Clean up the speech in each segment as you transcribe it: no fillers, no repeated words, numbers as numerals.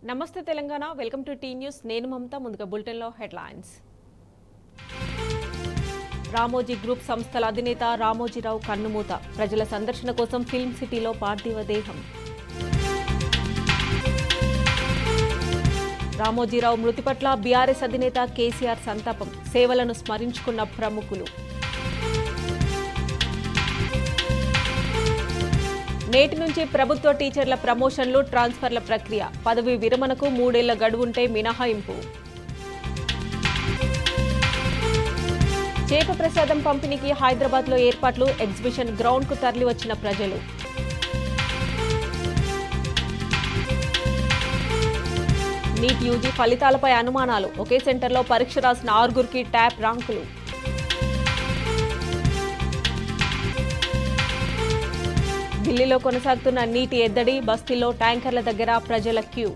నమస్తే Telangana welcome to T news నేను మమత ముందుగా బులెటిన్లో హెడ్లైన్స్ రామోజీ గ్రూప్ సంస్థల అధినేత రామోజీరావు కన్నుమూత ప్రజల సందర్శన కోసం ఫిల్మ్ సిటీలో పార్థివ దేహం రామోజీరావు మృతి పట్ల బీఆర్ఎస్ అధినేత కేసీఆర్ సంతాపం సేవలను స్మరించుకున్న ప్రముఖులు నేటి నుంచి ప్రభుత్వ టీచర్ల ప్రమోషన్లు ట్రాన్స్ఫర్ల ప్రక్రియ పదవి విరమణకు 3 ఏళ్ల గడువుంటే మినహాయింపు చేప ప్రసాదం పంపిణీకి హైదరాబాద్లో ఏర్పాట్లు ఎగ్జిబిషన్ గ్రౌండ్కు తరలివచ్చిన ప్రజలు నీట్ యూజీ ఫలితాలపై అనుమానాలు ఒకే సెంటర్లో పరీక్ష రాసిన 6గురికి ట్యాప్ ర్యాంకులు ఢిల్లీలో కొనసాగుతున్న నీటి ఎద్దడి బస్తీల్లో ట్యాంకర్ల దగ్గర ప్రజల క్యూ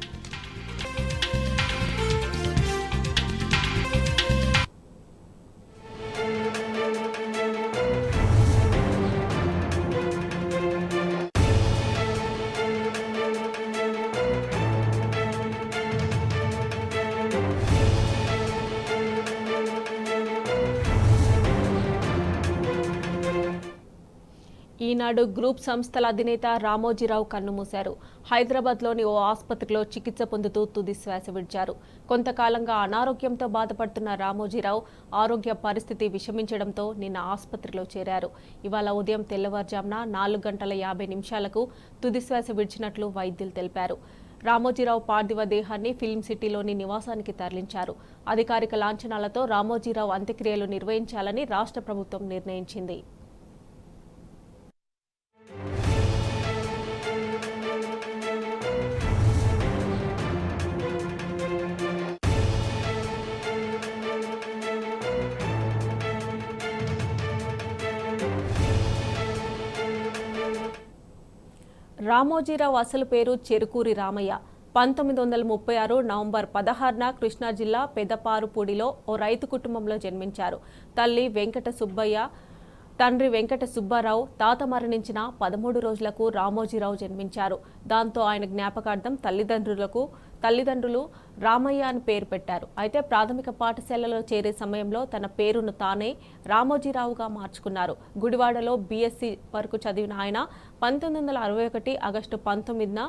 ఈనాడు గ్రూప్ సంస్థల అధినేత రామోజీరావు కన్నుమూశారు. హైదరాబాద్లోని ఓ ఆసుపత్రిలో చికిత్స పొందుతూ తుది శ్వాస విడిచారు. కొంతకాలంగా అనారోగ్యంతో బాధపడుతున్న రామోజీరావు ఆరోగ్య పరిస్థితి విషమించడంతో నిన్న ఆసుపత్రిలో చేరారు. ఇవాళ ఉదయం తెల్లవారుజామున 4:50 తుది శ్వాస విడిచినట్లు వైద్యులు తెలిపారు. రామోజీరావు పార్థివ దేహాన్ని ఫిల్మ్ సిటీలోని నివాసానికి తరలించారు. అధికారిక లాంఛనాలతో రామోజీరావు అంత్యక్రియలు నిర్వహించాలని రాష్ట్ర ప్రభుత్వం నిర్ణయించింది. రామోజీరావు అసలు పేరు చెరుకూరి రామయ్య. 1936 నవంబర్ 16న కృష్ణా జిల్లా పెదపారుపూడిలో ఓ రైతు కుటుంబంలో జన్మించారు. తల్లి వెంకట సుబ్బయ్య, తండ్రి వెంకట సుబ్బారావు. తాత మరణించిన 13 రోజులకు రామోజీరావు జన్మించారు. దాంతో ఆయన జ్ఞాపకార్థం తల్లిదండ్రులు రామయ్య అని పేరు పెట్టారు. అయితే ప్రాథమిక పాఠశాలలో చేరే సమయంలో తన పేరును తానే రామోజీరావుగా మార్చుకున్నారు. గుడివాడలో బీఎస్సీ వరకు చదివిన ఆయన 1961 ఆగస్టు 19న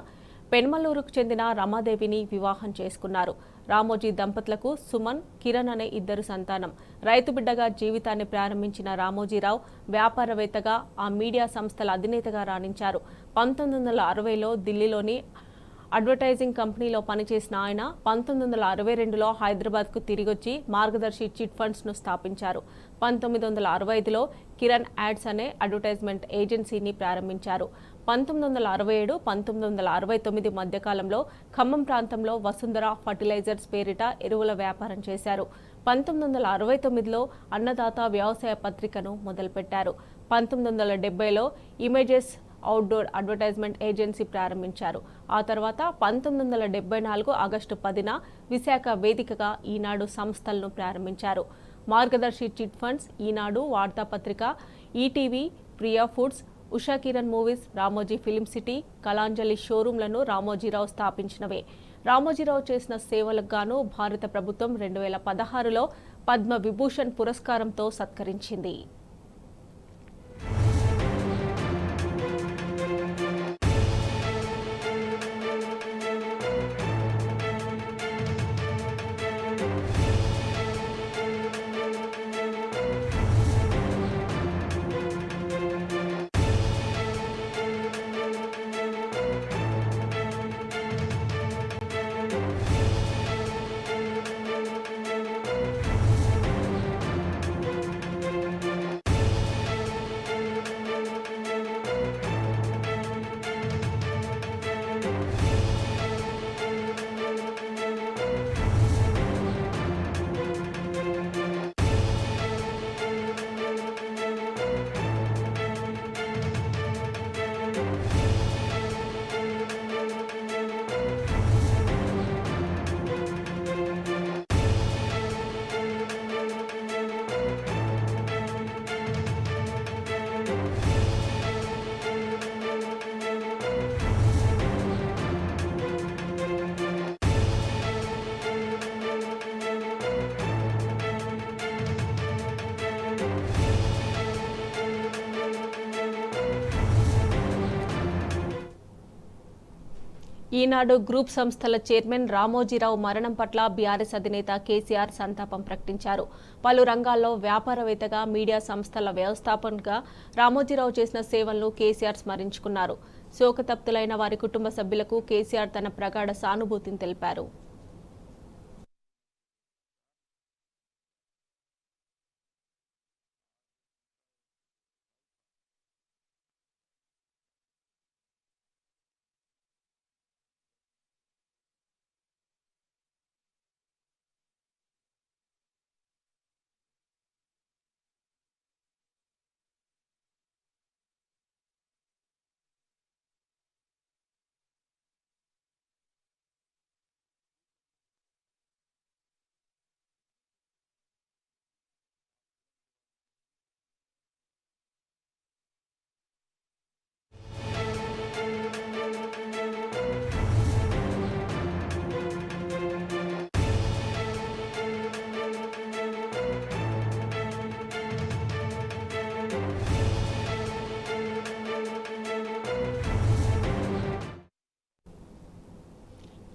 పెన్మలూరుకు చెందిన రమాదేవిని వివాహం చేసుకున్నారు. రామోజీ దంపతులకు సుమన్, కిరణ్ అనే 2 సంతానం. రైతు బిడ్డగా జీవితాన్ని ప్రారంభించిన రామోజీరావు వ్యాపారవేత్తగా, ఆ మీడియా సంస్థల అధినేతగా రాణించారు. 1960లో దిల్లీలోని అడ్వర్టైజింగ్ కంపెనీలో పనిచేసిన ఆయన 1962లో హైదరాబాద్కు తిరిగొచ్చి మార్గదర్శి చిట్ ఫండ్స్ను స్థాపించారు. 1965లో కిరణ్ యాడ్స్ అనే అడ్వర్టైజ్మెంట్ ఏజెన్సీని ప్రారంభించారు. 1967, 1969 మధ్యకాలంలో ఖమ్మం ప్రాంతంలో వసుంధర ఫర్టిలైజర్స్ పేరిట ఎరువుల వ్యాపారం చేశారు. 1969లో అన్నదాత వ్యవసాయ పత్రికను మొదలుపెట్టారు. 1970లో ఇమేజెస్ అవుట్డోర్ అడ్వర్టైజ్మెంట్ ఏజెన్సీ ప్రారంభించారు. ఆ తర్వాత 1974 ఆగస్టు 10న విశాఖ వేదికగా ఈనాడు సంస్థలను ప్రారంభించారు. మార్గదర్శి చిట్ ఫండ్స్, ఈనాడు వార్తాపత్రిక, ETV, Priya Foods, Usha Kiran Movies, Ramoji Film City, Kalanjali షోరూంలను రామోజీరావు స్థాపించినవే. రామోజీరావు చేసిన సేవలకు గాను భారత ప్రభుత్వం 2016లో పద్మ విభూషణ్ పురస్కారంతో సత్కరించింది. ఈనాడు గ్రూప్ సంస్థల చైర్మన్ రామోజీరావు మరణం పట్ల బీఆర్ఎస్ అధినేత కేసీఆర్ సంతాపం ప్రకటించారు. పలు రంగాల్లో వ్యాపారవేత్తగా, మీడియా సంస్థల వ్యవస్థాపకునిగా రామోజీరావు చేసిన సేవలను కేసీఆర్ స్మరించుకున్నారు. శోకతప్తులైన వారి కుటుంబ సభ్యులకు కేసీఆర్ తన ప్రగాఢ సానుభూతిని తెలిపారు.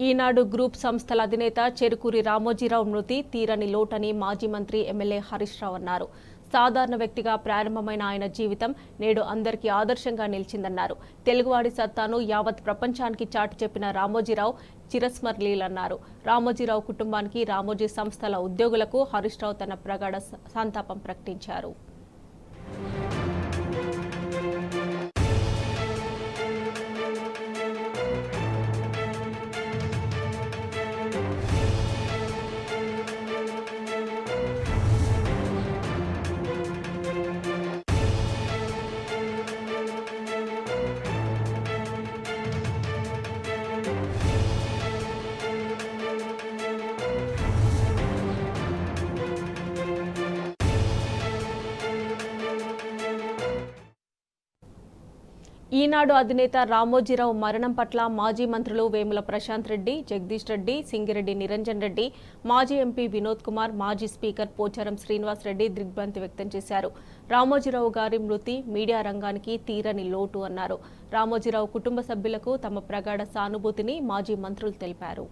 ఈనాడు గ్రూప్ సంస్థల అధినేత చెరుకూరి రామోజీరావు మృతి తీరని లోటని మాజీ మంత్రి ఎమ్మెల్యే హరీష్ రావు అన్నారు. సాధారణ వ్యక్తిగా ప్రారంభమైన ఆయన జీవితం నేడు అందరికీ ఆదర్శంగా నిలిచిందన్నారు. తెలుగువాడి సత్తాను యావత్ ప్రపంచానికి చాటి చెప్పిన రామోజీరావు చిరస్మరణీయులన్నారు. రామోజీరావు కుటుంబానికి, రామోజీ సంస్థల ఉద్యోగులకు హరీష్ రావు తన ప్రగాఢ సంతాపం ప్రకటించారు. ఈనాడు అధినేత రామోజీరావు మరణం పట్ల మాజీ మంత్రులు వేముల ప్రశాంత్ రెడ్డి, జగదీష్ రెడ్డి, సింగిరెడ్డి నిరంజన్ రెడ్డి, మాజీ ఎంపీ వినోద్ కుమార్, మాజీ స్పీకర్ పోచారం శ్రీనివాస్ రెడ్డి దిగ్భ్రాంతి వ్యక్తం చేశారు. రామోజీరావు గారి మృతి మీడియా రంగానికి తీరని లోటు అన్నారు. రామోజీరావు కుటుంబ సభ్యులకు తమ ప్రగాఢ సానుభూతిని మాజీ మంత్రులు తెలిపారు.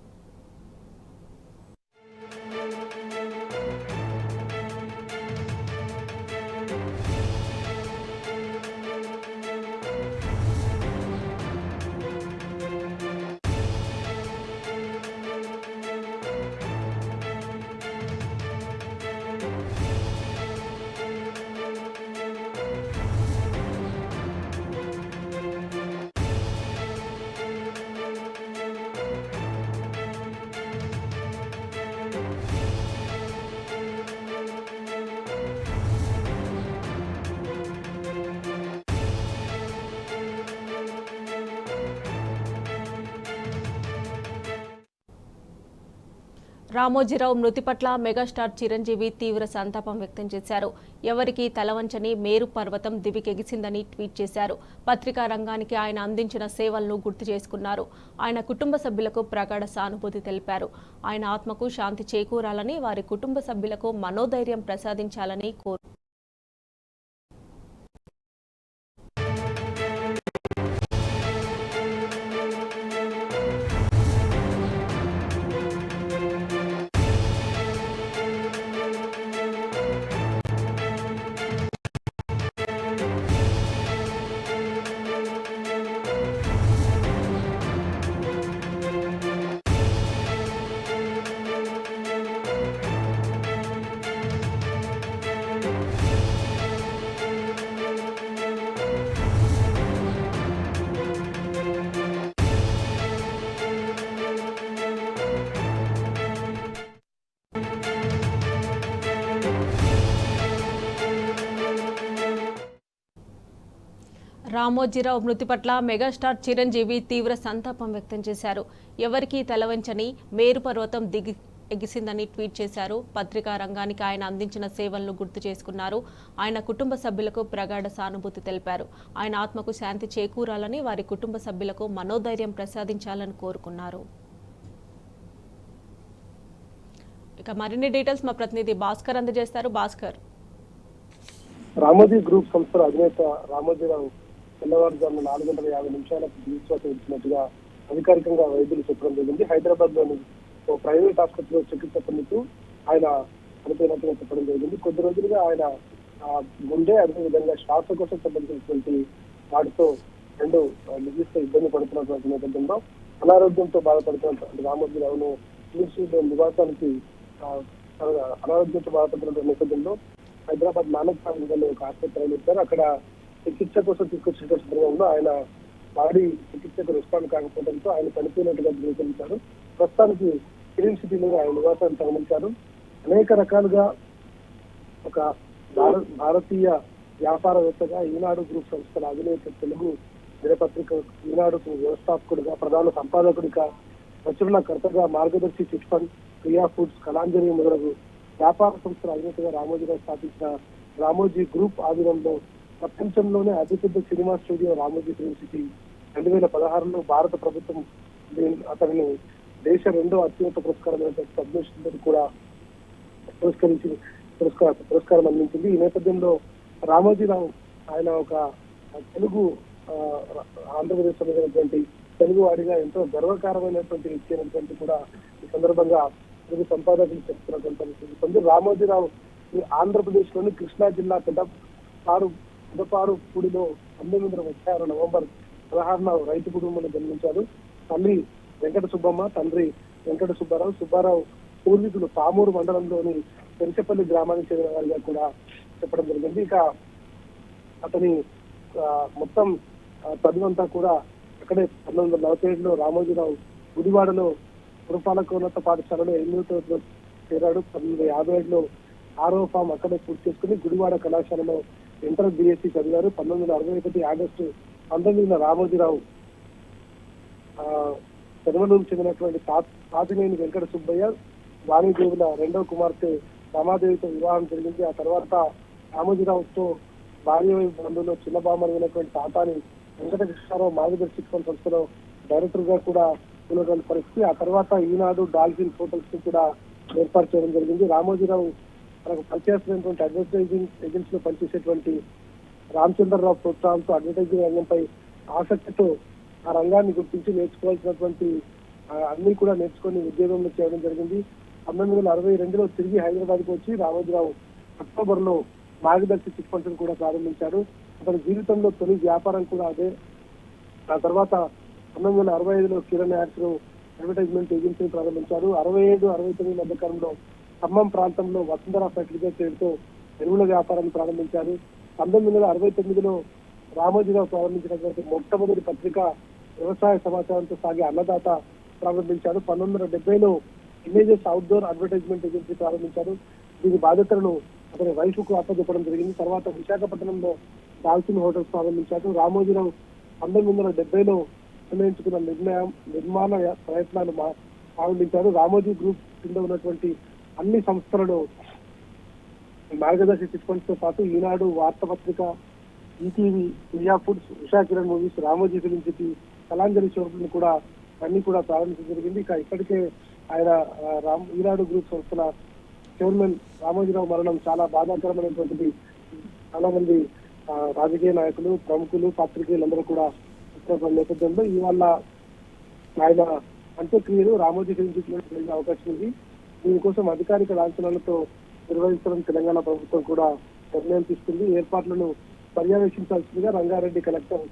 రామోజీరావు మృతి పట్ల మెగాస్టార్ చిరంజీవి తీవ్ర సంతాపం వ్యక్తం చేశారు. ఎవరికీ తలవంచని మేరు పర్వతం దివికెగిసిందని ట్వీట్ చేశారు. పత్రికా రంగానికి ఆయన అందించిన సేవలను గుర్తు చేసుకున్నారు. ఆయన కుటుంబ సభ్యులకు ప్రగాఢ సానుభూతి తెలిపారు. ఆయన ఆత్మకు శాంతి చేకూరాలని, వారి కుటుంబ సభ్యులకు మనోధైర్యం ప్రసాదించాలని కోరారు. రామోజీరావు మృతి పట్ల మెగాస్టార్ చిరంజీవి తీవ్ర సంతాపం వ్యక్తం చేశారు. ఎవరికీ తలవంచని మేరు పర్వతం ఎగిసిందని ట్వీట్ చేశారు. పత్రికా రంగానికి ఆయన అందించిన సేవలను గుర్తు చేసుకున్నారు. ఆయన కుటుంబ సభ్యులకు ప్రగాఢ సానుభూతి తెలిపారు. ఆయన ఆత్మకు శాంతి చేకూరాలని, వారి కుటుంబ సభ్యులకు మనోధైర్యం ప్రసాదించాలని కోరుకున్నారు. ఇక మరిన్ని డీటెయిల్స్ మా ప్రతినిధి భాస్కర్ అందజేస్తారు. భాస్కర్, రామోజీ గ్రూప్ సంస్థల అధినేత రామోజీరావు తెల్లవారుజామున 4:50 నిమిషాలకు దివిశ్వాస ఇచ్చినట్టుగా అధికారికంగా వైద్యులు చెప్పడం జరిగింది. హైదరాబాద్ లోని ఓ ప్రైవేట్ ఆసుపత్రిలో చికిత్స పొందుతూ ఆయన చనిపోయినట్టుగా చెప్పడం జరిగింది. కొద్ది రోజులుగా ఆయన గుండె అదేవిధంగా శ్వాసకోశం సంబంధించినటువంటి వాటితో రెండు నిర్దిష్ట ఇబ్బంది పడుతున్నటువంటి నేపథ్యంలో అనారోగ్యంతో బాధపడుతున్నటువంటి రామోజీరావును నివాసానికి అనారోగ్యంతో బాధపడుతున్న నేపథ్యంలో హైదరాబాద్ నానక్ సాగర్లో ఒక ఆసుపత్రిలో ఇచ్చారు. అక్కడ చికిత్స కోసం తీసుకొచ్చిన సందర్భంలో ఆయన బాడీ చికిత్సకు రెస్పాండ్ కాకపోవడంతో ఆయన చనిపోయినట్టుగా ధృవీకరించారు. ప్రస్తుతానికి ఫిలిం సిటీలో ఆయన నివాసాన్ని తరలించారు. అనేక రకాలుగా ఒక భారతీయ వ్యాపారవేత్తగా ఈనాడు గ్రూప్ సంస్థల అధినేత, తెలుగు దినపత్రిక ఈనాడుకు వ్యవస్థాపకుడిగా, ప్రధాన సంపాదకుడిగా, ప్రచురణకర్తగా, మార్గదర్శి chit fund, Priya foods, Kalanjali మొదలగు వ్యాపార సంస్థల అధినేతగా రామోజీరావు స్థాపించిన రామోజీ గ్రూప్ ఆధీనంలో ప్రపంచంలోనే అతిపెద్ద cinema studio Ramoji Film City 2016లో భారత ప్రభుత్వం అతనిని దేశ రెండో అత్యున్నత పురస్కారమైన పద్మశ్రీ కూడా పురస్కారం అందించింది. ఈ నేపథ్యంలో రామోజీరావు ఆయన ఒక తెలుగు ఆంధ్రప్రదేశ్ సంబంధించినటువంటి తెలుగు వాడిగా ఎంతో గర్వకారమైనటువంటి వ్యక్తి అనేటువంటి కూడా ఈ సందర్భంగా తెలుగు సంపాదకులు చెప్తున్నటువంటి పరిస్థితి. రామోజీరావు ఆంధ్రప్రదేశ్ లోని కృష్ణా జిల్లా పెదపారుపూడిలో 1936 నవంబర్ 16న రైతు కుటుంబంలో జన్మించారు. తల్లి వెంకట సుబ్బమ్మ, తండ్రి వెంకట సుబ్బారావు పూర్వీకులు పామూరు మండలంలోని పెంచపల్లి గ్రామానికి చెందిన వారిగా కూడా చెప్పడం జరిగింది. ఇక అతని మొత్తం చదువంతా కూడా అక్కడే 1947లో రామోజీరావు గుడివాడలో పురపాలకోన్నత పాఠశాలలో 8వ తరగతిలో చేరాడు. 1957లో 6వ ఫామ్ అక్కడే పూర్తి చేసుకుని గుడివాడ కళాశాలలో ఇంటర్ బిఎస్సీ చదివారు. 1961 ఆగస్టు 19న రామోజీరావు పెదమలూరుకు చెందినటువంటి తాతినేని వెంకట సుబ్బయ్య వాణిదేవుల రెండవ కుమార్తె రమాదేవితో వివాహం జరిగింది. ఆ తర్వాత రామోజీరావుతో భార్య బంధువులో చిన్నబామని అయినటువంటి తాతాని వెంకట కృష్ణారావు మార్గదర్శి సంస్థలో డైరెక్టర్ గా కూడా ఉన్నటువంటి పరిస్థితి. ఆ తర్వాత ఈనాడు, డాల్ఫిన్ హోటల్స్ ని కూడా ఏర్పాటు చేయడం జరిగింది. రామోజీరావు మనకు పనిచేస్తున్నటువంటి అడ్వర్టైజింగ్ ఏజెన్సీ లో పనిచేసేటువంటి రామచంద్రరావు ప్రోత్సాహంతో అడ్వర్టైజింగ్ రంగంపై ఆసక్తితో ఆ రంగాన్ని గుర్తించి నేర్చుకోవాల్సినటువంటి అన్ని కూడా నేర్చుకుని ఉద్యోగంలో చేయడం జరిగింది. 1962లో తిరిగి హైదరాబాద్ కు వచ్చి రామోజీరావు అక్టోబర్ లో మార్గదర్శి చిట్ ఫండ్ కూడా ప్రారంభించారు. అతని జీవితంలో తొలి వ్యాపారం కూడా అదే. ఆ తర్వాత 1965లో కిరణ్ యాడ్స్ అడ్వర్టైజ్మెంట్ ఏజెన్సీని ప్రారంభించారు. 67-69 మధ్య కాలంలో ఖమ్మం ప్రాంతంలో వసుంధర ఫ్యాక్టరీగా పేరుతో ఎరువుల వ్యాపారాన్ని ప్రారంభించారు. 1969లో రామోజీరావు ప్రారంభించినటువంటి మొట్టమొదటి పత్రిక వ్యవసాయ సమాచారంతో సాగే అన్నదాత ప్రారంభించారు. 1970లో ఇమేజెస్ అవుట్డోర్ అడ్వర్టైజ్మెంట్ ఏజెన్సీ ప్రారంభించారు. దీని బాధ్యతలను అతని వైఫ్కు అప్పచెప్పడం జరిగింది. తర్వాత విశాఖపట్నంలో డాల్ఫిన్ హోటల్స్ ప్రారంభించారు. రామోజీరావు 1970లో నిర్ణయించుకున్న నిర్మాణ ప్రయత్నాలు ప్రారంభించారు. రామోజీ గ్రూప్ కింద ఉన్నటువంటి అన్ని సంస్థలను మార్గదర్శి చిట్ ఫండ్స్ తో పాటు ఈనాడు, వార్తాపత్రిక, ETV, Priya Foods, Usha Kiran Movies, Ramoji Film city, Kalanjali showroom కూడా అన్ని కూడా ప్రారంభించడం జరిగింది. ఇక ఇప్పటికే ఆయన ఈనాడు గ్రూప్ సంస్థల చైర్మన్ రామోజీరావు మరణం చాలా బాధాకరమైనటువంటిది. చాలా మంది రాజకీయ నాయకులు, ప్రముఖులు, పాత్రికేయులందరూ కూడా నేపథ్యంలో ఇవాళ ఆయన అంత్యక్రియలు రామోజీ ఫిలిం సిటీలో జరిగే అవకాశం ఉంది. దీనికోసం అధికారిక లాంఛనాలతో నిర్వహించడం తెలంగాణ ప్రభుత్వం కూడా నిర్ణయం తీసుకుంది. ఏర్పాట్లను పర్యవేక్షించాల్సిందిగా రంగారెడ్డి కలెక్టర్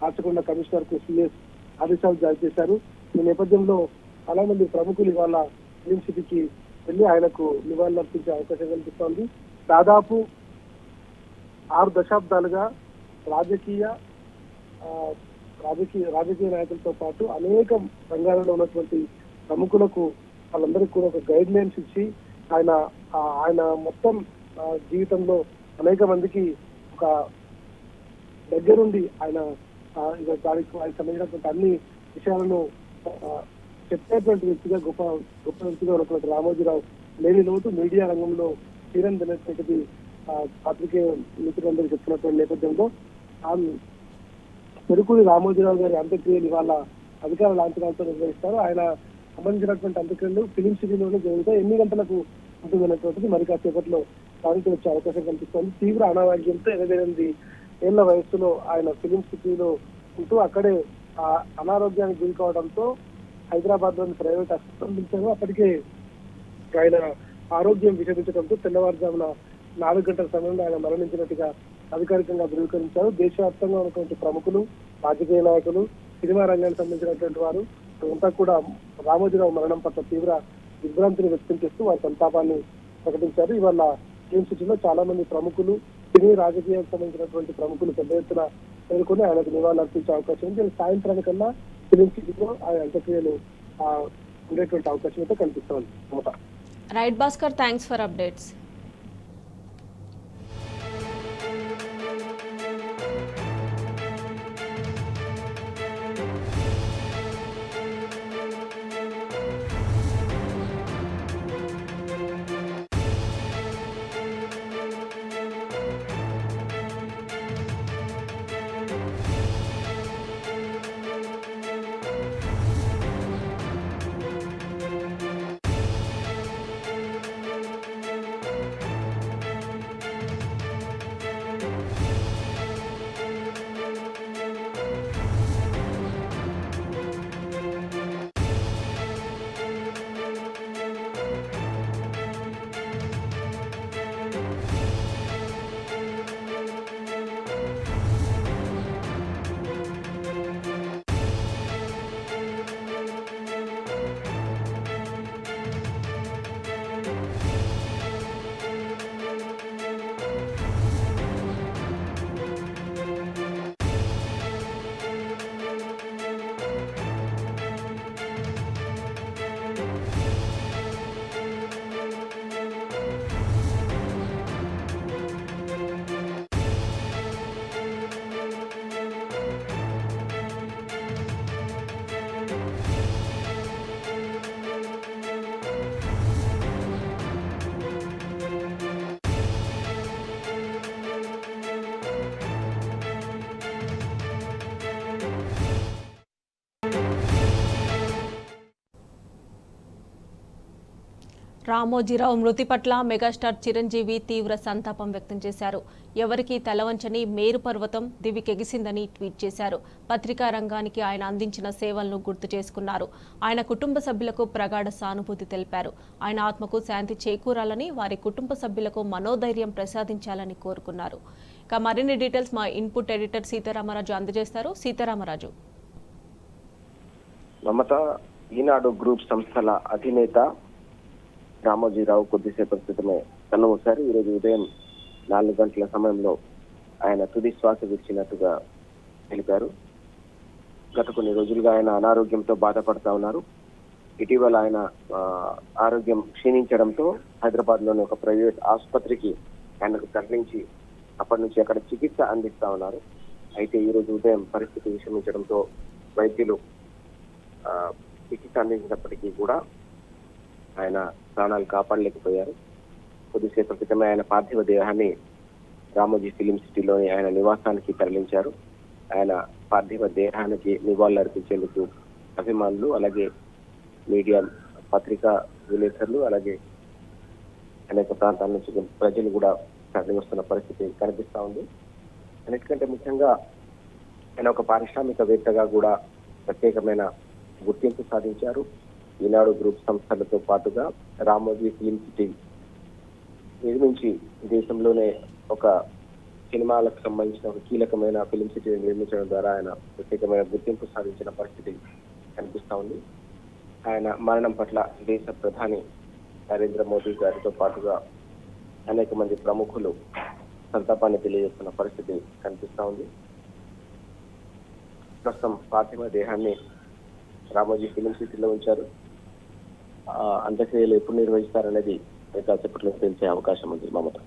ఆచకొండ కమిషనర్ కు సిఎస్ ఆదేశాలు జారీ చేశారు. ఈ నేపథ్యంలో చాలా మంది ప్రముఖులు ఇవాళ ఫిలిం సిటీకి వెళ్లి ఆయనకు నివాళులర్పించే అవకాశం కనిపిస్తోంది. దాదాపు 6 దశాబ్దాలుగా రాజకీయ నాయకులతో పాటు అనేక రంగాలలో ఉన్నటువంటి ప్రముఖులకు వాళ్ళందరికీ కూడా ఒక గైడ్ లైన్స్ ఇచ్చి ఆయన మొత్తం జీవితంలో అనేక మందికి ఒక దగ్గరుండి ఆయన దానికి ఆయన సంబంధించినటువంటి అన్ని విషయాలను చెప్పేటువంటి వ్యక్తిగా గొప్ప వ్యక్తిగా ఉన్నటువంటి రామోజీరావు లేని లోటు మీడియా రంగంలో తీరనిదనేటువంటిది పాత్రికేయ మిత్రులందరూ చెప్తున్నటువంటి నేపథ్యంలో చెరుకూరి రామోజీరావు గారి అంత్యక్రియలు ఇవాళ అధికార లాంఛనాలతో నిర్వహిస్తారు. ఆయన సంబంధించినటువంటి అంత్యక్రియలు ఫిలిం సిటీలోనే జరుగుతాయి. ఎన్ని గంటలకు ఉంటుందనేటువంటిది మరి కాసేపట్లో సాధించి వచ్చే అవకాశం కనిపిస్తోంది. తీవ్ర అనారోగ్యంతో 88 ఏళ్ల వయస్సులో ఆయన ఫిలిం సిటీలో ఉంటూ అక్కడే అనారోగ్యానికి గురి కావడంతో హైదరాబాద్ లోని ప్రైవేట్ ఆసుపత్రి ఉంచారు. అప్పటికే ఆయన ఆరోగ్యం విషమించడంతో తెల్లవారుజామున 4 గంటల సమయంలో ఆయన మరణించినట్టుగా అధికారికంగా ధృవీకరించారు. దేశవ్యాప్తంగా ఉన్నటువంటి ప్రముఖులు, రాజకీయ నాయకులు, సినిమా రంగానికి సంబంధించినటువంటి వారు అంతా కూడా రామోజీరావు మరణం పట్ల తీవ్ర దిగ్భ్రాంతిని వ్యక్తం చేస్తూ వారి సంతాపాన్ని ప్రకటించారు. ఇవాళ ఫిల్మ్ సిటీలో చాలా మంది ప్రముఖులు, సినీ రాజకీయానికి సంబంధించినటువంటి ప్రముఖులు పెద్ద ఎత్తున చేరుకుని ఆయనకు నివాళులు అర్పించే అవకాశం ఉంది. సాయంత్రానికల్లా ఫిల్మ్ సిటీలో ఆయన అంత్యక్రియలు ఉండేటువంటి అవకాశం అయితే కనిపిస్తోంది. Right Bhaskar, thanks for updates. Ramoji Rao మృతి పట్ల మెగాస్టార్ చిరంజీవి తీవ్ర సంతాపం వ్యక్తం చేశారు. ఎవరికీ తలవంచని మేరు పర్వతం దివికెగిసిందని ట్వీట్ చేశారు. పత్రికా రంగానికి ఆయన అందించిన సేవలను గుర్తు చేసుకున్నారు. ఆయన కుటుంబ సభ్యులకు ప్రగాఢ సానుభూతి తెలిపారు. ఆయన ఆత్మకు శాంతి చేకూరాలని, వారి కుటుంబ సభ్యులకు మనోధైర్యం ప్రసాదించాలని కోరుకున్నారు. ఇక మరిన్ని డీటెయిల్స్ మా ఇన్పుట్ ఎడిటర్ సీతారామరాజు అందజేస్తారు. సీతారామరాజు. మమత, ఈనాడు గ్రూప్ సంస్థల అధినేత రామోజీరావు కొద్దిసేపటి క్రితమే కన్నుమూశారు. ఈరోజు ఉదయం 4 గంటల సమయంలో ఆయన తుది శ్వాస విడిచినట్టుగా తెలిపారు. గత కొన్ని రోజులుగా ఆయన అనారోగ్యంతో బాధపడతా ఉన్నారు. ఇటీవల ఆయన ఆరోగ్యం క్షీణించడంతో హైదరాబాద్ లోని ఒక ప్రైవేట్ ఆసుపత్రికి ఆయనకు తరలించి అప్పటి నుంచి అక్కడ చికిత్స అందిస్తా ఉన్నారు. అయితే ఈ రోజు ఉదయం పరిస్థితి విషమించడంతో వైద్యులు చికిత్స అందించినప్పటికీ కూడా ఆయన ప్రాణాలు కాపాడలేకపోయారు. కొద్దిసేపటి క్రితమే ఆయన పార్థివ దేహాన్ని రామోజీ ఫిలిం సిటీలోని ఆయన నివాసానికి తరలించారు. ఆయన పార్థివ దేహానికి నివాళులు అర్పించేందుకు అభిమానులు, అలాగే మీడియా, పత్రికా విలేకరులు, అలాగే అనేక ప్రాంతాల నుంచి ప్రజలు కూడా తరలి వస్తున్న పరిస్థితి కనిపిస్తా ఉంది. అన్నిటికంటే ముఖ్యంగా ఆయన ఒక పారిశ్రామికవేత్తగా కూడా ప్రత్యేకమైన గుర్తింపు సాధించారు. ఈనాడు గ్రూప్ సంస్థలతో పాటుగా రామోజీ ఫిలిం సిటీ నిర్మించి దేశంలోనే ఒక సినిమాలకు సంబంధించిన ఒక కీలకమైన ఫిలిం సిటీని నిర్మించడం ద్వారా ఆయన ప్రత్యేకమైన గుర్తింపు సాధించిన పరిస్థితి కనిపిస్తా ఉంది. ఆయన మరణం పట్ల దేశ ప్రధాని నరేంద్ర మోదీ గారితో పాటుగా అనేక మంది ప్రముఖులు సంతాపాన్ని తెలియజేస్తున్న పరిస్థితి కనిపిస్తా ఉంది. ప్రస్తుతం పార్థివ దేహాన్ని రామోజీ ఫిలిం సిటీలో ఉంచారు. అంత్యక్రియలు ఎప్పుడు నిర్వహిస్తారనేది కాసేపట్లో తెలిసే అవకాశం ఉంది. Mamata.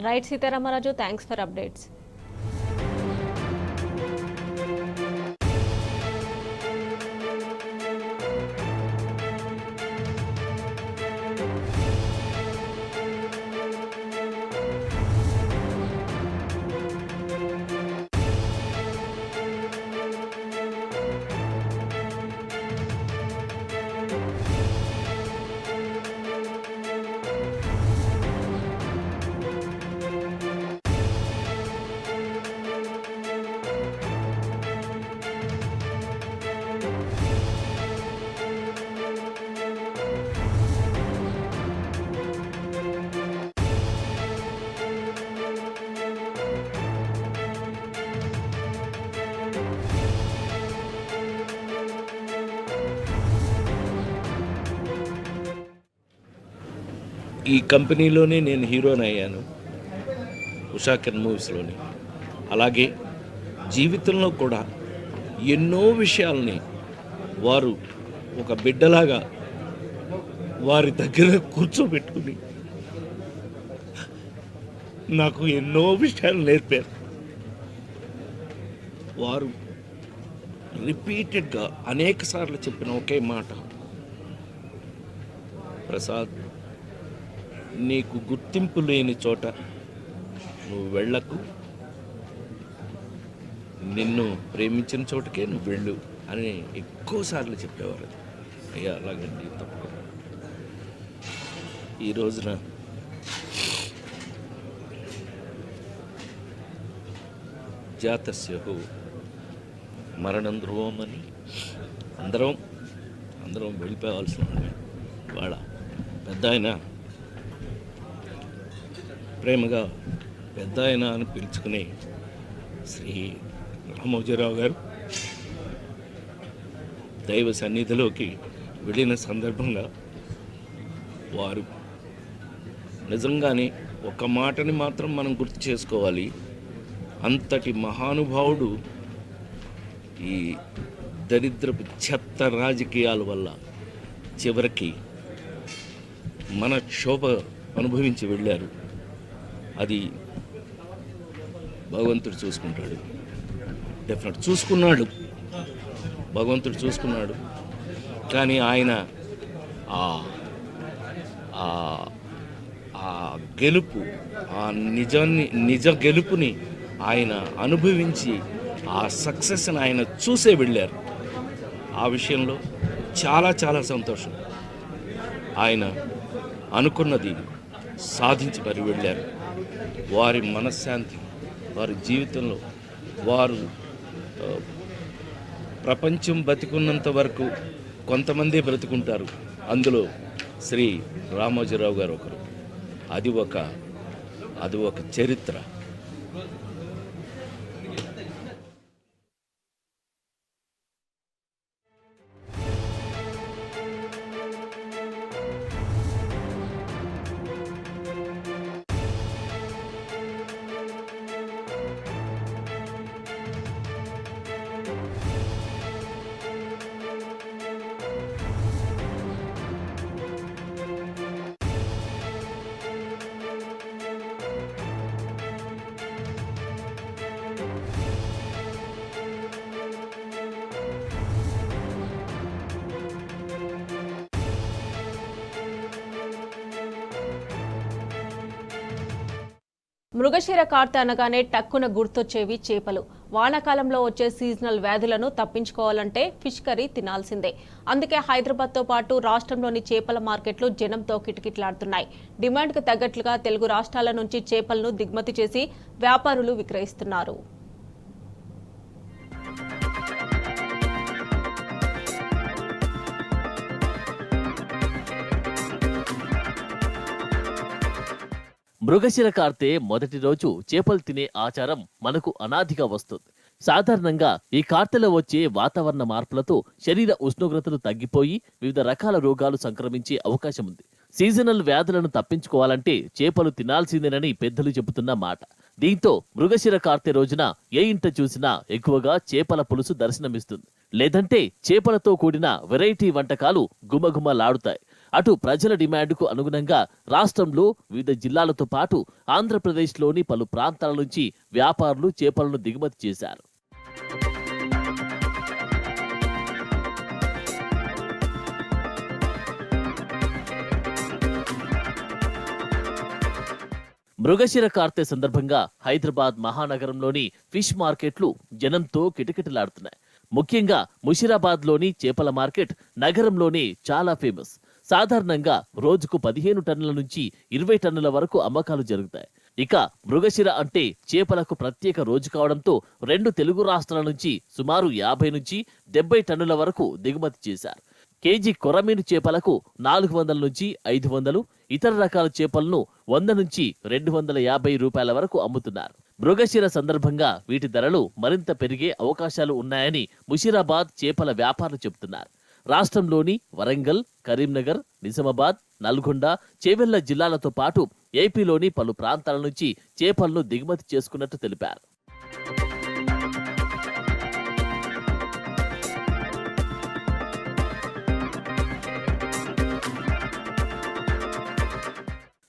Right Sitaramaraju, thanks for updates. ఈ కంపెనీలోనే నేను హీరోని అయ్యాను, ఉషాకర్ మూవీస్లోని. అలాగే జీవితంలో కూడా ఎన్నో విషయాల్ని వారు ఒక బిడ్డలాగా వారి దగ్గర కూర్చోబెట్టుకుని నాకు ఎన్నో విషయాలు నేర్పారు. వారు రిపీటెడ్గా అనేక సార్లు చెప్పిన ఒకే మాట, ప్రసాద్, నీకు గుర్తింపు లేని చోట నువ్వు వెళ్ళకు, నిన్ను ప్రేమించిన చోటకే నువ్వు వెళ్ళు అని ఎక్కువసార్లు చెప్పేవారు. అయ్యా అలాగండి, తప్పకుండా. ఈ రోజున జాతస్యహు మరణం ధ్రువం అని అందరం వెళ్ళిపోవాల్సిన వాళ్ళ పెద్ద ఆయన, ప్రేమగా పెద్ద ఆయన అని పిలుచుకునే శ్రీ రామోజీరావు గారు దైవ సన్నిధిలోకి వెళ్ళిన సందర్భంగా వారు నిజంగానే ఒక మాటని మాత్రం మనం గుర్తు చేసుకోవాలి. అంతటి మహానుభావుడు ఈ దరిద్రపు చెత్త రాజకీయాల వల్ల చివరికి మన క్షోభ అనుభవించి వెళ్ళారు. అది భగవంతుడు చూసుకుంటాడు, డెఫినెట్ చూసుకున్నాడు, భగవంతుడు చూసుకున్నాడు. కానీ ఆయన ఆ గెలుపు, ఆ నిజ గెలుపుని ఆయన అనుభవించి ఆ సక్సెస్ని ఆయన చూసే వెళ్ళారు. ఆ విషయంలో చాలా చాలా సంతోషం. ఆయన అనుకున్నది సాధించి మరి వెళ్ళారు. వారి మనశ్శాంతి, వారి జీవితంలో వారు ప్రపంచం బతికున్నంత వరకు కొంతమంది బ్రతుకుంటారు, అందులో శ్రీ రామోజీరావు గారు ఒకరు. అది ఒక చరిత్ర. మృగశిర కార్తె అనగానే టక్కున గుర్తొచ్చేవి చేపలు. వానాకాలంలో వచ్చే సీజనల్ వ్యాధులను తప్పించుకోవాలంటే ఫిష్ కర్రీ తినాల్సిందే. అందుకే హైదరాబాద్తో పాటు రాష్ట్రంలోని చేపల మార్కెట్లు జనంతో కిటకిటలాడుతున్నాయి. డిమాండ్కు తగ్గట్లుగా తెలుగు రాష్ట్రాల నుంచి చేపలను దిగుమతి చేసి వ్యాపారులు విక్రయిస్తున్నారు. మృగశిర కార్తె మొదటి రోజు చేపలు తినే ఆచారం మనకు అనాదిగా వస్తుంది. సాధారణంగా ఈ కార్తెలో వచ్చే వాతావరణ మార్పులతో శరీర ఉష్ణోగ్రతలు తగ్గిపోయి వివిధ రకాల రోగాలు సంక్రమించే అవకాశం ఉంది. సీజనల్ వ్యాధులను తప్పించుకోవాలంటే చేపలు తినాల్సిందేనని పెద్దలు చెబుతున్న మాట. దీంతో మృగశిర కార్తె రోజున ఏ ఇంట చూసినా ఎక్కువగా చేపల పులుసు దర్శనమిస్తుంది. లేదంటే చేపలతో కూడిన వెరైటీ వంటకాలు గుమగుమలాడుతాయి. అటు ప్రజల డిమాండ్కు అనుగుణంగా రాష్ట్రంలో వివిధ జిల్లాలతో పాటు ఆంధ్రప్రదేశ్లోని పలు ప్రాంతాల నుంచి వ్యాపారులు చేపలను దిగుమతి చేశారు. మృగశిర కార్తె సందర్భంగా హైదరాబాద్ మహానగరంలోని ఫిష్ మార్కెట్లు జనంతో కిటకిటలాడుతున్నాయి. ముఖ్యంగా ముషిరాబాద్లోని చేపల మార్కెట్ నగరంలోనే చాలా ఫేమస్. సాధారణంగా రోజుకు 15 టన్నుల నుంచి 20 టన్నుల వరకు అమ్మకాలు జరుగుతాయి. ఇక మృగశిర అంటే చేపలకు ప్రత్యేక రోజు కావడంతో 2 తెలుగు రాష్ట్రాల నుంచి సుమారు 50 నుంచి 70 టన్నుల వరకు దిగుమతి చేశారు. కేజీ కొరమీను చేపలకు 400 నుంచి 500, ఇతర రకాల చేపలను 100 నుంచి 250 రూపాయల వరకు అమ్ముతున్నారు. మృగశిర సందర్భంగా వీటి ధరలు మరింత పెరిగే అవకాశాలు ఉన్నాయని ముషిరాబాద్ చేపల వ్యాపారులు చెబుతున్నారు. రాష్ట్రంలోని వరంగల్, కరీంనగర్, నిజామాబాద్, నల్గొండ, చేవెళ్ల జిల్లాలతో పాటు ఏపీలోని పలు ప్రాంతాల నుంచి చేపలను దిగుమతి చేసుకున్నట్టు తెలిపారు.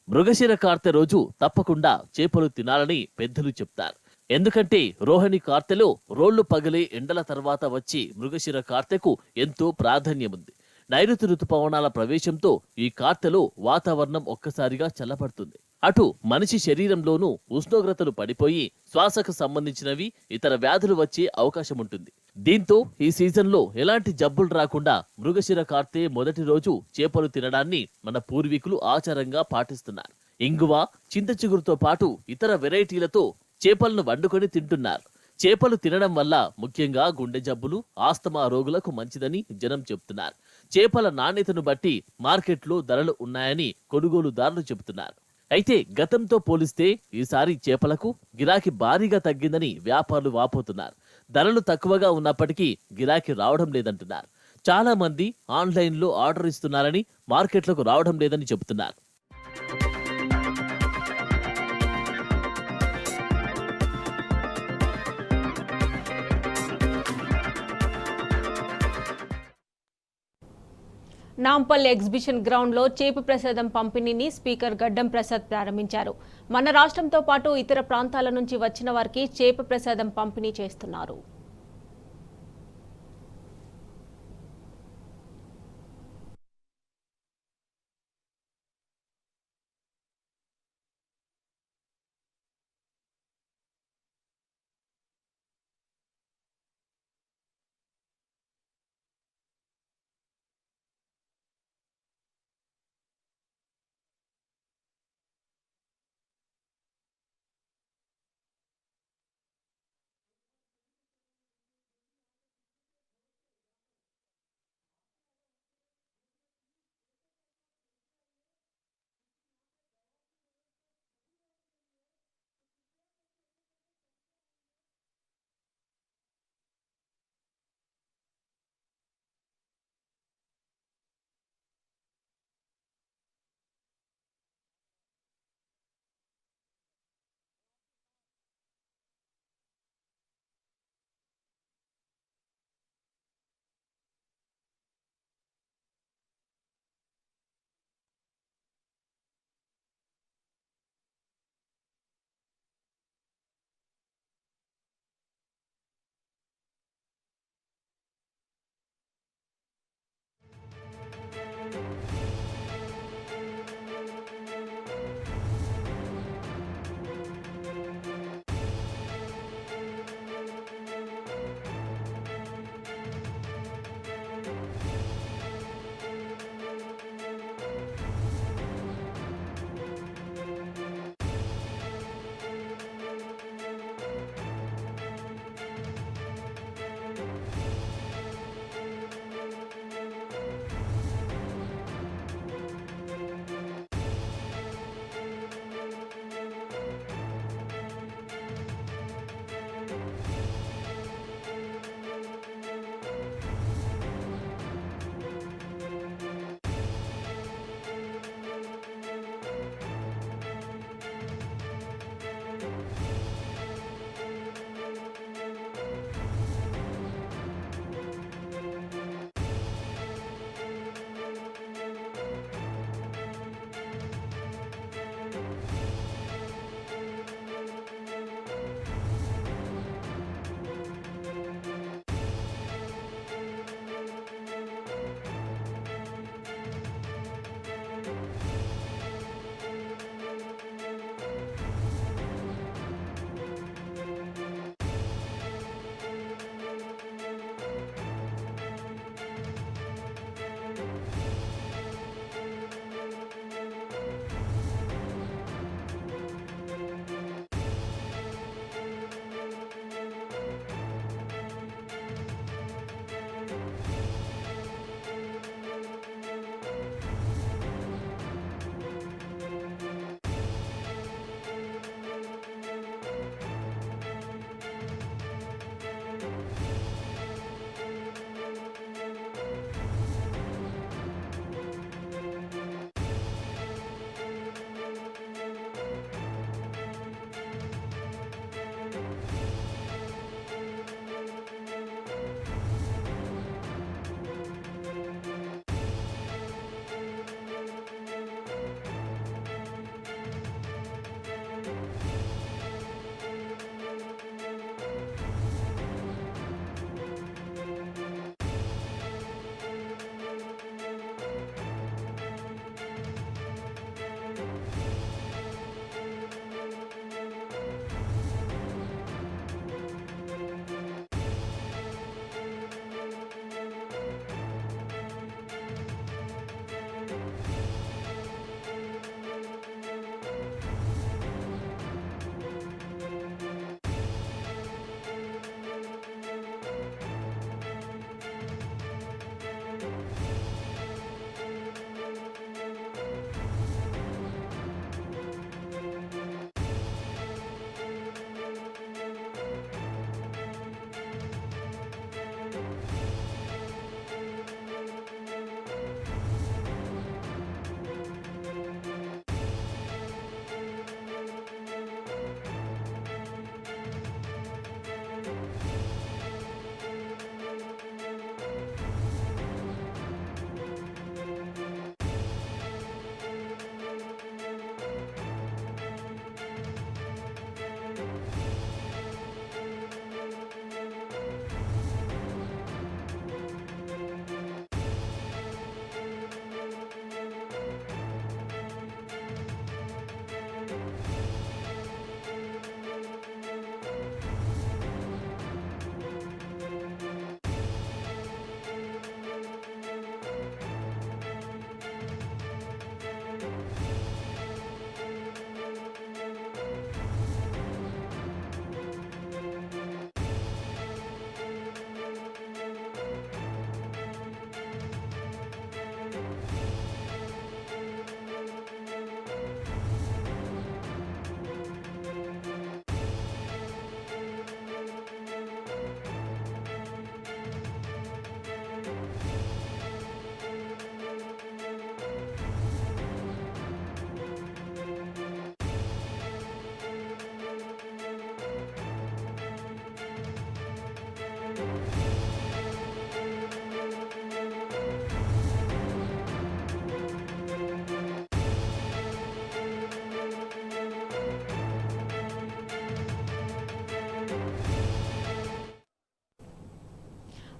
మృగశిర కార్తె రోజు తప్పకుండా చేపలు తినాలని పెద్దలు చెప్తారు. ఎందుకంటే రోహిణి కార్తెలో రోళ్లు పగిలే ఎండల తర్వాత వచ్చి మృగశిర కార్తెకు ఎంతో ప్రాధాన్యముంది. నైరుతి రుతుపవనాల ప్రవేశంతో ఈ కార్తెలో వాతావరణం ఒక్కసారిగా చల్లబడుతుంది. అటు మనిషి శరీరంలోనూ ఉష్ణోగ్రతలు పడిపోయి శ్వాసకు సంబంధించినవి ఇతర వ్యాధులు వచ్చే అవకాశం ఉంటుంది. దీంతో ఈ సీజన్లో ఎలాంటి జబ్బులు రాకుండా మృగశిర కార్తె మొదటి రోజు చేపలు తినడాన్ని మన పూర్వీకులు ఆచారంగా పాటిస్తున్నారు. ఇంగువ, చింత చిగురుతో పాటు ఇతర వెరైటీలతో చేపలను వండుకొని తింటున్నారు. చేపలు తినడం వల్ల ముఖ్యంగా గుండె జబ్బులు, ఆస్తమా రోగులకు మంచిదని జనం చెబుతున్నారు. చేపల నాణ్యతను బట్టి మార్కెట్లో ధరలు ఉన్నాయని కొనుగోలుదారులు చెబుతున్నారు. అయితే గతంతో పోలిస్తే ఈసారి చేపలకు గిరాకీ భారీగా తగ్గిందని వ్యాపారులు వాపోతున్నారు. ధరలు తక్కువగా ఉన్నప్పటికీ గిరాకీ రావడం లేదంటున్నారు. చాలా మంది ఆన్లైన్లో ఆర్డర్ ఇస్తున్నారని మార్కెట్లకు రావడం లేదని చెబుతున్నారు. నాంపల్లి ఎగ్జిబిషన్ గ్రౌండ్లో చేప ప్రసాదం పంపిణీని స్పీకర్ గడ్డం ప్రసాద్ ప్రారంభించారు. మన రాష్ట్రంతో పాటు ఇతర ప్రాంతాల నుంచి వచ్చిన వారికి చేప ప్రసాదం పంపిణీ చేస్తున్నారు.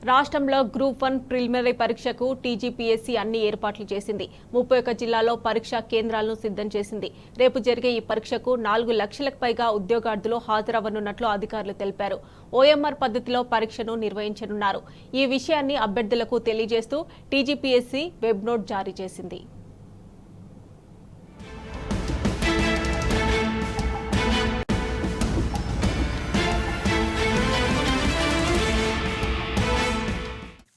రాష్ట్రంలో గ్రూప్ 1 ప్రిలిమినరీ పరీక్షకు టీజీపీఎస్సీ అన్ని ఏర్పాట్లు చేసింది. 31 జిల్లాల్లో పరీక్షా కేంద్రాలను సిద్ధం చేసింది. రేపు జరిగే ఈ పరీక్షకు 4 లక్షలకు పైగా ఉద్యోగార్థులు హాజరవ్వనున్నట్లు అధికారులు తెలిపారు. ఓఎంఆర్ పద్ధతిలో పరీక్షను నిర్వహించనున్నారు. ఈ విషయాన్ని అభ్యర్థులకు తెలియజేస్తూ టీజీపీఎస్సీ వెబ్ నోట్ జారీ చేసింది.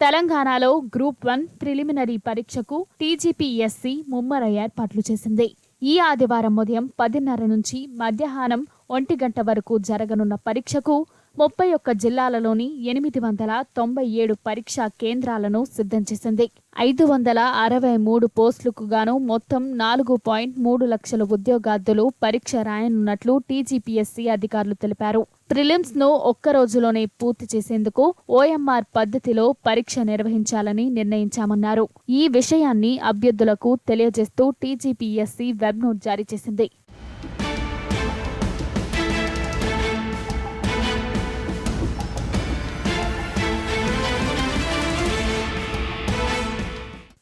తెలంగాణలో గ్రూప్ 1 ప్రిలిమినరీ పరీక్షకు టీజీపీఎస్సీ ముమ్మర ఏర్పాట్లు చేసింది. ఈ ఆదివారం ఉదయం 10:30 నుంచి మధ్యాహ్నం 1 గంట వరకు జరగనున్న పరీక్షకు 31 జిల్లాలలోని 897 పరీక్షా కేంద్రాలను సిద్ధం చేసింది. 563 పోస్టులకు గాను మొత్తం 4.3 లక్షల ఉద్యోగార్థులు పరీక్ష రాయనున్నట్లు టీజీపీఎస్సీ అధికారులు తెలిపారు. ప్రిలిమ్స్ ను ఒక్క రోజులోనే పూర్తి చేసేందుకు ఓఎంఆర్ పద్ధతిలో పరీక్ష నిర్వహించాలని నిర్ణయించామన్నారు. ఈ విషయాన్ని అభ్యర్థులకు తెలియజేస్తూ టీజీపీఎస్సీ వెబ్ నోట్ జారీ చేసింది.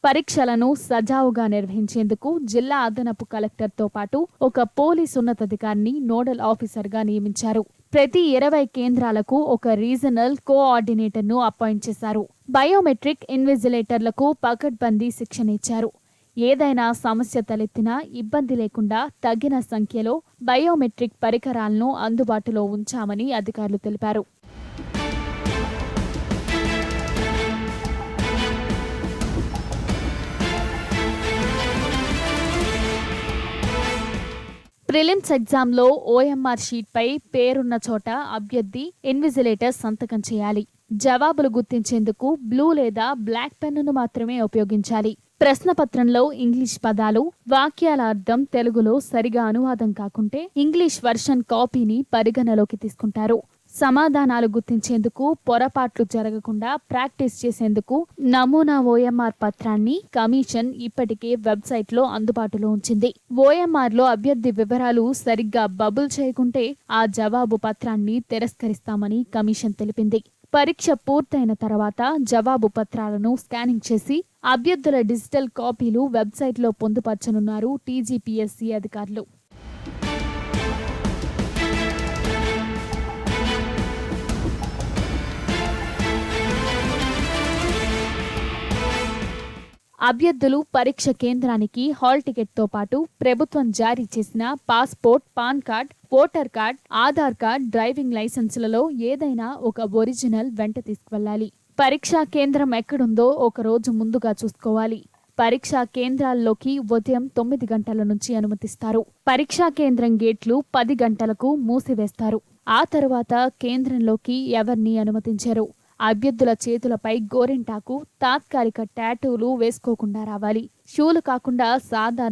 పరీక్షలను సజావుగా నిర్వహించేందుకు జిల్లా అదనపు కలెక్టర్తో పాటు ఒక పోలీస్ ఉన్నతాధికారిని నోడల్ ఆఫీసర్గా నియమించారు. ప్రతి 20 కేంద్రాలకు ఒక రీజనల్ కోఆర్డినేటర్ను అపాయింట్ చేశారు. బయోమెట్రిక్ ఇన్విజిలేటర్లకు పకడ్బందీ శిక్షణ ఇచ్చారు. ఏదైనా సమస్య తలెత్తినా ఇబ్బంది లేకుండా తగిన సంఖ్యలో బయోమెట్రిక్ పరికరాలను అందుబాటులో ఉంచామని అధికారులు తెలిపారు. ప్రిలిమ్స్ ఎగ్జామ్లో ఓఎంఆర్ షీట్పై పేరున్న చోట అభ్యర్థి ఇన్విజిలేటర్ సంతకం చేయాలి. జవాబులు గుర్తించేందుకు బ్లూ లేదా బ్లాక్ పెన్నును మాత్రమే ఉపయోగించాలి. ప్రశ్నపత్రంలో ఇంగ్లీష్ పదాలు, వాక్యాల అర్థం తెలుగులో సరిగా అనువాదం కాకుంటే ఇంగ్లీష్ వర్షన్ కాపీని పరిగణలోకి తీసుకుంటారు. సమాధానాలు గుర్తించేందుకు పొరపాట్లు జరగకుండా ప్రాక్టీస్ చేసేందుకు నమూనా ఓఎంఆర్ పత్రాన్ని కమిషన్ ఇప్పటికే వెబ్సైట్లో అందుబాటులో ఉంచింది. ఓఎంఆర్ లో అభ్యర్థి వివరాలు సరిగ్గా బబుల్ చేయకుంటే ఆ జవాబు పత్రాన్ని తిరస్కరిస్తామని కమిషన్ తెలిపింది. పరీక్ష పూర్తయిన తర్వాత జవాబు పత్రాలను స్కానింగ్ చేసి అభ్యర్థుల డిజిటల్ కాపీలు వెబ్సైట్లో పొందుపరచనున్నారు టీజీపీఎస్సీ అధికారులు. అభ్యర్థులు పరీక్ష కేంద్రానికి హాల్ టికెట్తో పాటు ప్రభుత్వం జారీ చేసిన passport, PAN card, voter card, Aadhaar card, driving లైసెన్సులలో ఏదైనా ఒక ఒరిజినల్ వెంట తీసుకువెళ్లాలి. పరీక్షా కేంద్రం ఎక్కడుందో ఒక రోజు ముందుగా చూసుకోవాలి. పరీక్షా కేంద్రాల్లోకి ఉదయం 9 గంటల నుంచి అనుమతిస్తారు. పరీక్షా కేంద్రం గేట్లు 10 గంటలకు మూసివేస్తారు. ఆ తరువాత కేంద్రంలోకి ఎవరిని అనుమతించరు. అభ్యర్థుల చేతులపై గోరింటాకు, తాత్కాలిక టాటూలు వేసుకోకుండా రావాలి. షూలు కాకుండా సాధారణ